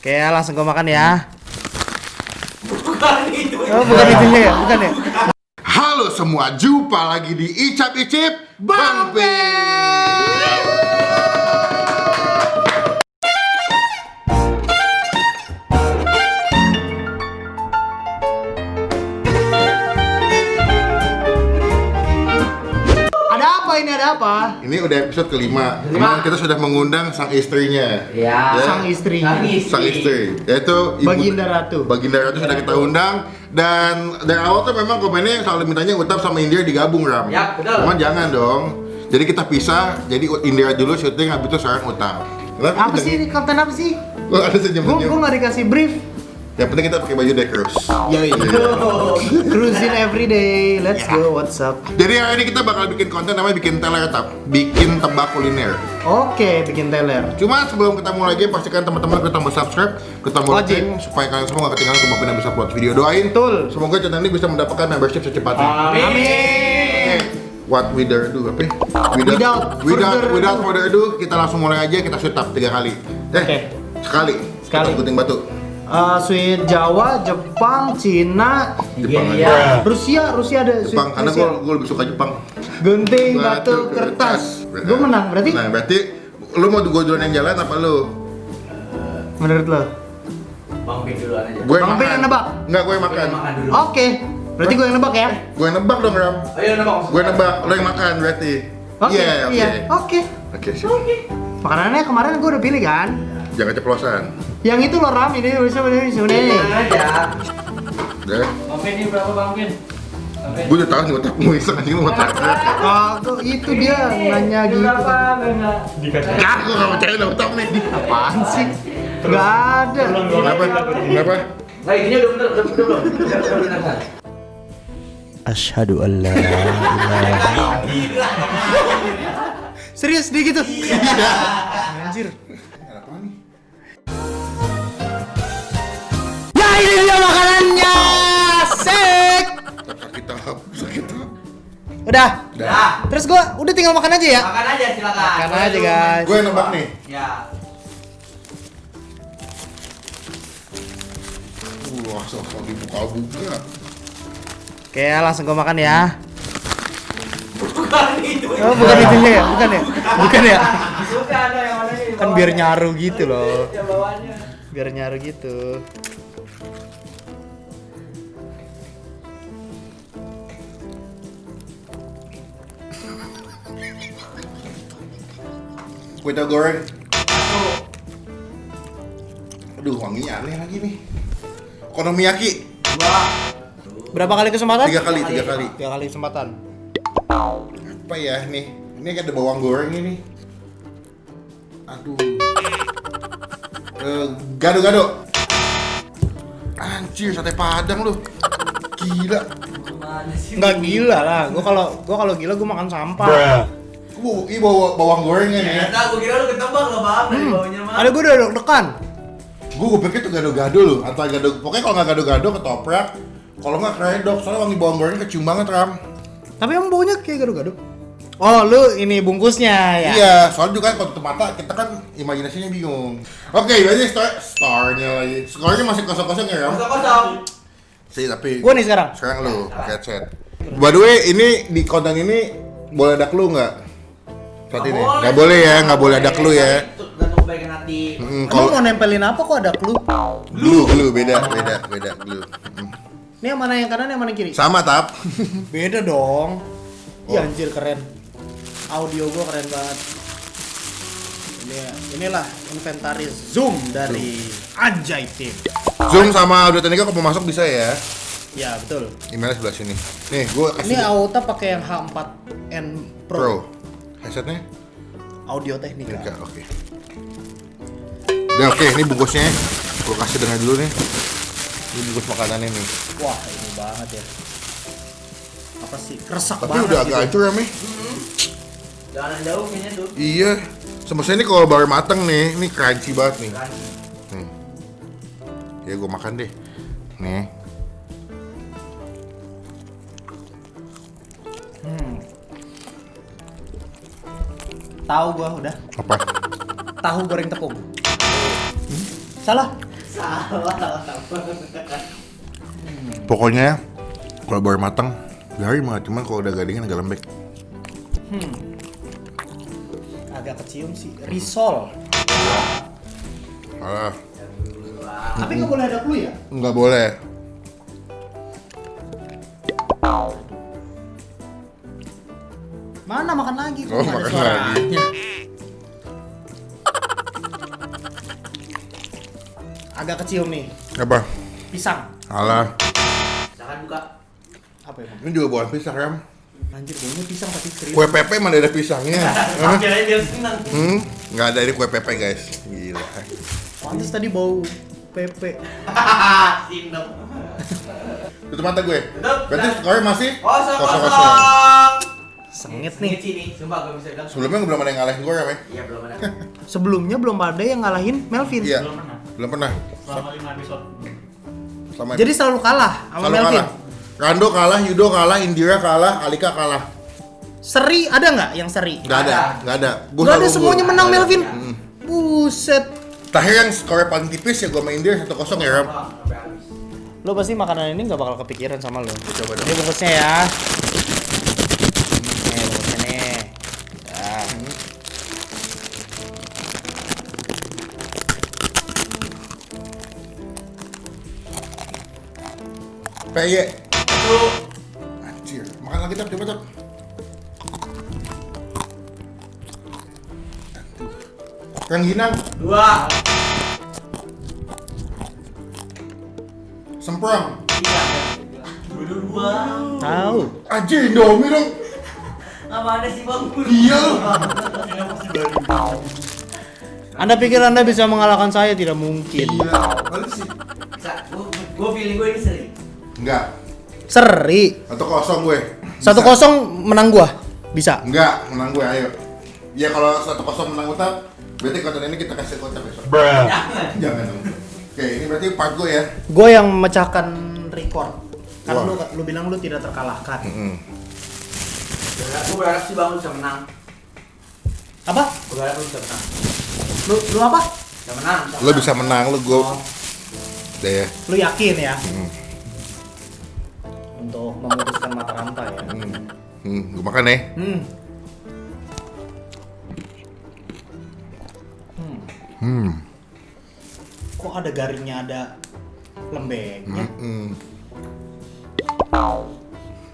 Oke, langsung gue makan ya. Bukan itu. Oh, bukan itunya ya? Bukan ya? Halo semua, jumpa lagi di Icap Icip Bang Pi. Ada apa ini? Ada apa? Ini udah episode kelima. Kemarin kita sudah mengundang sang istrinya. Ya. Sang istri. Sang istri, yaitu Baginda Ratu. Baginda Ratu sudah kita undang. Dan dari awal tuh memang komennya selalu mintanya Utap sama Indira digabung, Ram. Ya, betul. Cuman jangan dong. Jadi kita pisah, jadi Indira dulu syuting, habis itu sekarang Utap. Apa sih ini? Konten apa sih? Lo ada Gue senyum-senyum. nggak dikasih brief. Yang penting kita pakai baju Deckers. Yoi. Cruising every day. Let's go. What's up? Jadi hari ini kita bakal bikin konten namanya bikin teler tap, bikin tebak kuliner. Oke, bikin teler. Cuma sebelum kita mulai game, pastikan teman-teman kita tombol subscribe, kita tombol Wajib. lonceng supaya kalian semua gak ketinggalan untuk Bang bisa upload video. Doain Betul. semoga channel ini bisa mendapatkan membership secepatnya. Amin. What without ado, apa? Without further ado, kita langsung mulai aja. Kita shoot up 3 kali. Oke. Sekali. Sekali. Kita gunting batu. Sweet Jawa, Jepang, Cina, Jepang Iya. aja. Rusia ada sweet Jepang, karena Rusia. gue lebih suka Jepang. Gunting batu kertas. Gue menang berarti. Nah, berarti lu mau gue duluan yang jalan apa lu? Menurut lo? Bang Pin duluan aja. Gue Bang Pen yang nebak? Enggak, gue yang makan. Makan dulu. Oke. Berarti gue yang nebak ya? Gue yang nebak dong, Ram. Ayo nebak. Gue nebak, lo yang makan berarti. Oke. Iya, oke. Iya. Oke. Oke, sip. Makanannya kemarin gue udah pilih kan? Jangan ceplosan. Yang itu loh Ram, ini bisa ini. aja. Udah. Bang Pin ini berapa Bang Pin? Bang Pin. Gue udah tahu nih otak mau iseng anjing lu mau traktir. Kagak itu dia nanya gitu. Berapa? Enggak. Ya, gue gak percaya udah otak nih. Apaan sih? Gak ada. Kenapa? Kenapa? Nah, ininya udah bener, udah belum? Udah bener kan? Asyhadu an la ilaha. Serius dia gitu? Iya. Anjir. Apa nih? Ya ini dia makanannya. Sek. Sakit tap. Udah. Dah. Terus gua udah tinggal makan aja ya. Makan aja silakan. Makan aja, guys. Gue yang nebak nih. Ya. Wah, sok dibuka-buka. Oke, langsung gua makan ya. Bukan itu. Oh, bukan itunya ya? Bukan ya? Bukan ya? Bukan ada yang mana ini? Kan biar nyaru gitu loh. Ya bawahnya. Biar nyaru gitu. Kue tahu goreng. Aduh, wanginya aneh lagi nih. Okonomiyaki. Berapa kali kesempatan? 3 kali, 3 kali. 3 kali kesempatan. Apa ya nih? Ini kayak ada bawang goreng ini. Aduh. Gado-gado. Anjir, sate Padang lu. Gila. Gimana sih? Enggak gila lah. Gua kalau gila gua makan sampah. Ini bawa bawang gorengnya nih. Ternyata gue kira lu ketebak loh Bang dari bawahnya mah. Ada gua udah deg-degan. Gue pikir tuh gado-gado loh. Atau gado, pokoknya kalau nggak gado-gado ketoprak. Kalau nggak kredok, soalnya wangi bawang gorengnya kecium banget, Ram. Tapi emang baunya kayak gado-gado. Oh, lu ini bungkusnya ya? Iya, soalnya juga kan kalau tutup mata kita kan imajinasinya bingung. Oke, berarti starnya lagi. Skornya masih kosong-kosong ya, Ram? Kosong-kosong. Sih, tapi Gua nih sekarang. sekarang lu pakai headset. By the way, ini di konten ini boleh ada clue nggak? Saat ini? Nggak boleh ya, nggak boleh ada clue ya. Gantung kebaikan hati. Lu Kalau mau nempelin apa kok ada clue? glue beda glue. Ini yang mana yang kanan, yang mana yang kiri? Sama tap. Beda dong. Oh. Iya anjir keren. Audio gua keren banget. Inilah inventaris Zoom dari Anjay Team. Zoom sama Audio Technica kalau mau masuk bisa ya. Ya betul. Emailnya sebelah sini. Nih, gue Ini kasih Auta pakai yang H4n Pro. Pro. Headsetnya? Audio Technica. Technica, oke. Udah oke, ini bungkusnya. Gue kasih dengar dulu nih. Ini bungkus makanannya nih. Wah ini banget ya. Apa sih? Keresak Tapi banget udah agak gitu. hancur ya, Mi. Jangan jauh kayaknya tuh. Iya. Semestinya ini kalau baru mateng nih, ini crunchy banget nih. Nih. Ya gue makan deh. Nih. Tahu gua udah. Apa? Tahu goreng tepung. Salah. Salah. Pokoknya kalau baru matang garing banget, cuman kalau udah garingan agak lembek. Agak kecium sih. Risol. Alah, Tapi nggak boleh ada clue ya? nggak boleh. Mana makan lagi? Kok Oh, nggak ada makan suaranya? Agak kecium nih. Apa? Pisang. Alah, Silakan buka. Apa ya? ini juga bukan pisang Ram. Anjir, baunya pisang tapi serius. Kue pepe mana ada pisangnya? Hah? Kirain dia senang. Nggak ada ini kue pepe guys. Gila. Pantes tadi bau pepe. Sindok. Tutup mata gue. Tutup. Berarti skornya masih Kosong. Sengit Nih nih. sini, sumpah gue bisa bilang. Sebelumnya belum ada yang ngalahin gue ya, Meh? Iya belum ada. Sebelumnya belum ada yang ngalahin Melvin. Iya. Belum pernah. Belum pernah. Selama 5 episode. Sama Jadi selalu kalah sama selalu Melvin. kalah. Rando kalah, Yudo kalah, Indira kalah, Alika kalah. Seri ada nggak yang seri? Nggak ada. Gue Gak ada selalu semuanya unggul. menang Melvin. Mm. Buset. Terakhir yang skornya paling tipis ya gue main Indira 1-0 ya, Ram. Sampai habis. Lo pasti makanan ini nggak bakal kepikiran sama lo. Coba dong. Ini bungkusnya ya. Nih bungkusnya nih. Ya. PY. Satu. Anjir, makan lagi Tap, coba Tap. Rengginang, Dua. semprong. Tiga. Dua. Tahu. Anjir, Indomie dong. Apa ada sih bang? Iya lu. Anda pikir Anda bisa mengalahkan saya? Tidak mungkin. Gila. Balik sih. Gue feeling gue ini seri. Enggak. Seri. 1-0 gue. 1-0 menang gua. Bisa. Enggak, menang gue, ayo. Ya kalau 1-0 menang Utap, berarti konten ini kita kasih konten besok. Jangan. Jangan dong. Oke, ini berarti part gue ya. Gue yang memecahkan record. Karena Wah. lu bilang lu tidak terkalahkan. Gue berharap sih bang lu bisa menang. Apa? Gue berharap lu bisa menang. Lu apa? Bisa menang. Lo bisa menang, lo gue. Udah ya. Lu yakin ya? Untuk memutuskan mata rantai ya. Gue makan ya. Kok ada garingnya, ada lembeknya?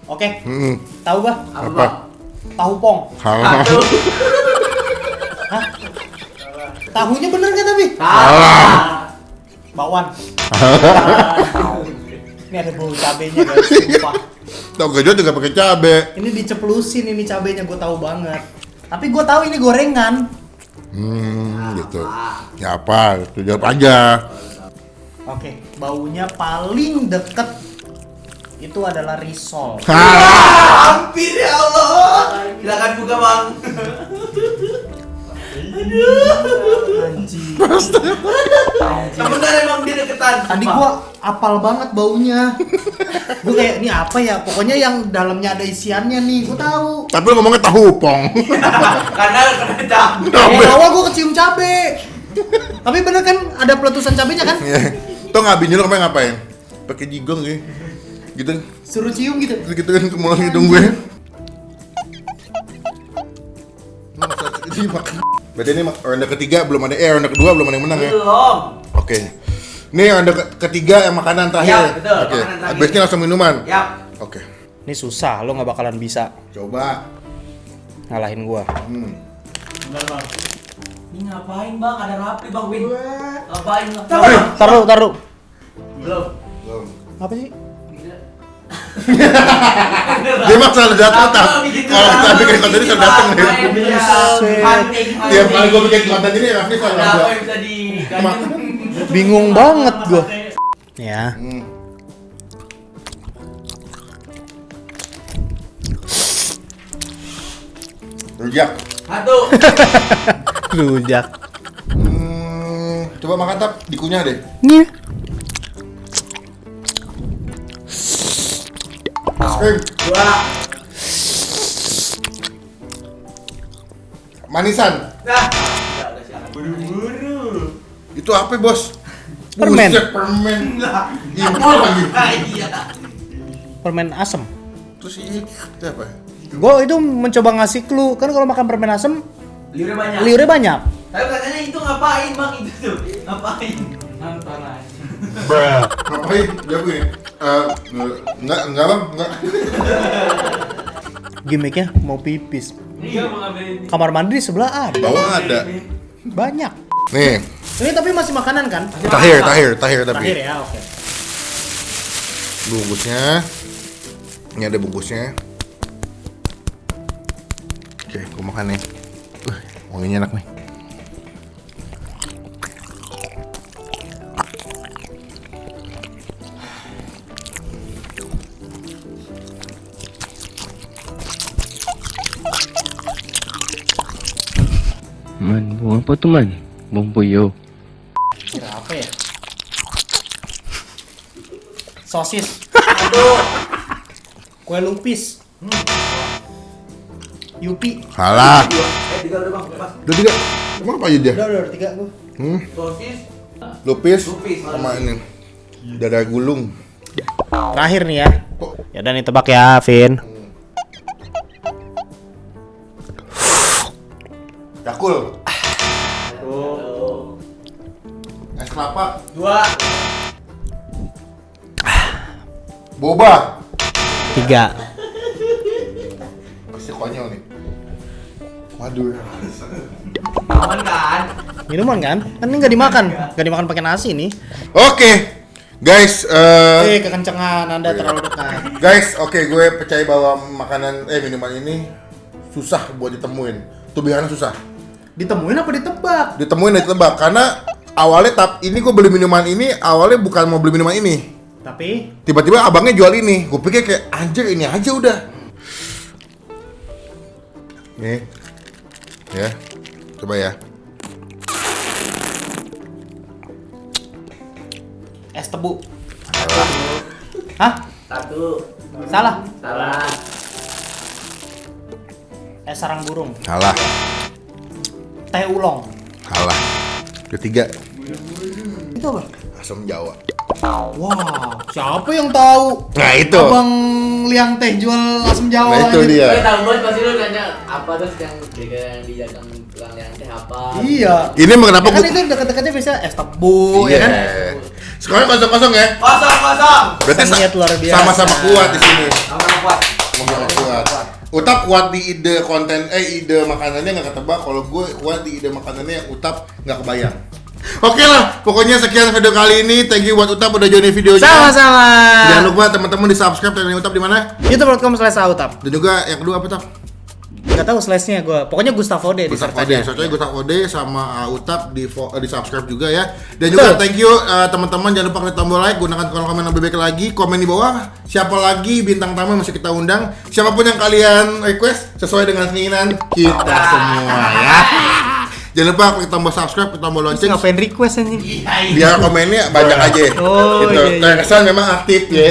Oke, tahu gua? Apa? Apa? Bang? Tahu pong. Kalah. Satu. Hah? Tahunya bener gak tapi? Salah. Bakwan. Ini ada bau cabenya guys, sumpah. Tau gajah juga pakai cabe. Ini diceplusin ini cabenya, gue tahu banget. Tapi gue tahu ini gorengan. Gitu. Ya apa? Itu jawab aja. Oke, baunya paling deket itu adalah risol. Hampir ya Allah. Silakan buka bang. Anjing. Sebentar emang dia deketan. Tadi gua apal banget baunya. Gue kayak ini apa ya? Pokoknya yang dalamnya ada isiannya nih, gue tahu. Tapi lo ngomongnya tahu pong. Karena kena cabai. Awal gue kecium cabe. Tapi bener kan ada peletusan cabenya kan? Tuh nggak bini lo kemarin ngapain? Pakai jigong gitu. Gitu. Suruh cium gitu. Gitu kan ke mulut hidung gue. Ini makan. Berarti ini ronde ketiga belum ada, ronde kedua belum ada yang menang ya? Belum. Oke. Ini ronde ketiga yang makanan terakhir. Ya, betul, Oke. makanan terakhir. Habisnya langsung minuman. Yap. Oke. Ini susah, lo nggak bakalan bisa Coba. ngalahin gua. Bentar bang. Ini ngapain bang? Ada rapi bang Win. Ngapain bang? Taruh. Belum. Belum. Apa sih? Dia mah selalu datang. Kalau kita bikin konten ini selalu datang nih. Tiap kali gue bikin konten ini Raffi selalu Ada ada. apa yang bisa dikaji? Bingung banget gua. Ya. Rujak. Satu. Rujak. Coba makan Tap, dikunyah deh. Nih. Es krim. Dua. Manisan. Nah. Ya udah silakan. Buru-buru. Itu apa bos? Permen. Buset, permen. Lah. Impor lagi. Iya. Permen asem. Terus ini apa? Gue itu mencoba ngasih clue, kan kalau makan permen asem Liurnya banyak. liurnya banyak. Tapi katanya itu ngapain bang itu tuh? Ngapain? Nonton aja. Ngapain? Jawab gini. Enggak bang, enggak. Gimiknya mau pipis. Iya mau ngambilin. Kamar mandi di sebelah ada. Bawah ada. Banyak. Nih, Ini tapi masih makanan kan? tahir Terakhir tapi. ya, oke. Bungkusnya. Ini ada bungkusnya. Oke, gua makan nih. Wanginya enak nih. Man, buang apa tuh man? Buang puyuh. Kira apa ya? Sosis. Kue lupis. Yupi. Salah. Tiga udah bang, pas. Udah 3. Emang apa aja dia? Udah 3 gue. Sosis. Lupis Lupis. sama ini. Dada gulung. Terakhir nih ya. Ya udah nih tebak ya, Vin. Yakul. Es kelapa. 2. Boba. 3. Pasti konyol nih. Waduh. Aman kan? Minuman kan? Kan ini nggak dimakan. Nggak dimakan pakai nasi nih. Oke. Guys, Kekencengan Anda terlalu dekat. guys, oke, gue percaya bahwa minuman ini susah buat ditemuin. Tubihannya susah. Ditemuin apa ditebak? Ditemuin dan ditebak karena awalnya ini gue beli minuman ini awalnya bukan mau beli minuman ini. Tapi Tiba-tiba abangnya jual ini. Gue pikir kayak anjir ini aja udah. Nih. Ya. Coba ya. es tebu. Hah? 1. Salah. Salah. Es sarang burung. Salah. Teh ulong. Salah. Ketiga. Itu apa? Asam Jawa. Wow, siapa yang tahu? Nah, itu. Abang Liang Teh jual asam Jawa. Nah, itu aja. dia. Gue tahu banget pasti lu nanya apa terus yang didagang tukang yang teh apa. Iya. Ini kenapa Ya kan gue itu dekat-dekatnya biasa es tebu, ya kan? Sekarang kosong-kosong ya. Kosong. Berarti Seniat luar biasa. sama-sama kuat di sini. Sama kuat. Sama-sama kuat. Utap kuat di ide konten, ide makanannya nggak ketebak. Kalau gue kuat di ide makanannya yang Utap nggak kebayang. Oke lah, pokoknya sekian video kali ini. Thank you buat Utap udah join videonya. Sama-sama. Jangan lupa teman-teman di subscribe channel Utap di mana? youtube.com/autap. Dan juga yang kedua apa Tap? Gak tahu slash-nya gue. Pokoknya Gustavo D di Gustaf search aja. Ode, soalnya Gustaf Ode sama Utap di subscribe juga ya. Dan juga thank you teman-teman, jangan lupa klik tombol like, gunakan kolom komen yang lebih baik lagi, komen di bawah siapa lagi bintang tamu yang masih kita undang, siapapun yang kalian request sesuai dengan keinginan kita semua ya. Jangan lupa klik tombol subscribe, klik tombol lonceng Ngapain request anjing? biar komennya banyak aja. Oh, Gitu. iya, iya. Kayak kesan memang aktif ya.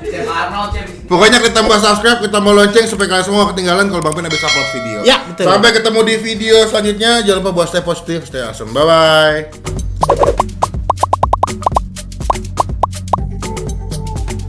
Chef Arnold, Chef. Pokoknya klik tombol subscribe, klik tombol lonceng supaya kalian semua ketinggalan kalau Bang Pen habis upload video. Ya, betul. Sampai ketemu di video selanjutnya. Jangan lupa buat stay positif, stay awesome. Bye bye.